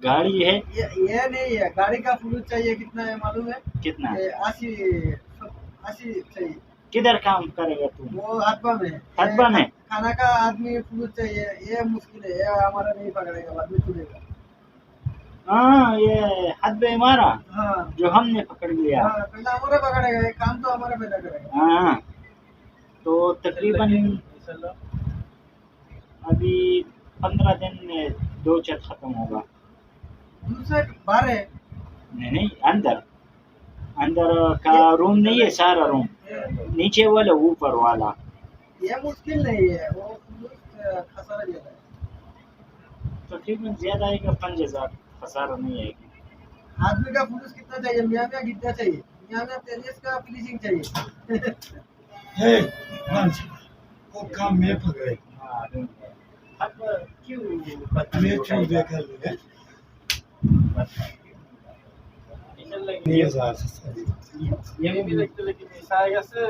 गाड़ी है। ये नहीं है, गाड़ी का फुलूस चाहिए कितना है मालूम है? कितना? 80 80 चाहिए। किधर काम करेगा तू? वो हथबा में। हथबा में? खाना का आदमी फुलूस चाहिए, ये मुश्किल है, ये हमारा नहीं पकड़ेगा, बाद में चुनेगा। हाँ, ये हथबे मारा। हाँ, जो हमने पकड़ लिया। हाँ, पहले हमारा पकड़ेगा, ये काम तो हमारा पैदा करेगा। हाँ, तो तकरीबन अभी 15 दिन में 2 छत खत्म होगा। दूसरे बाहर है। नहीं, अंदर का रूम नहीं है, सारा रूम नीचे वाला ऊपर वाला। ये मुश्किल नहीं है, वो खसारा ज्यादा है। तकरीबन ज्यादा आएगा 5000, खसारा नहीं आएगी। आदमी का फुलूस कितना चाहिए? मियाँ मियाँ कितना चाहिए? मियाँ मियाँ 43 का फिनिशिंग चाहिए। हे वो काम में पकड़े। हाँ, अब क्यों मैं क्यों देखा ले? ये भी लगता है, लेकिन ऐसा आएगा से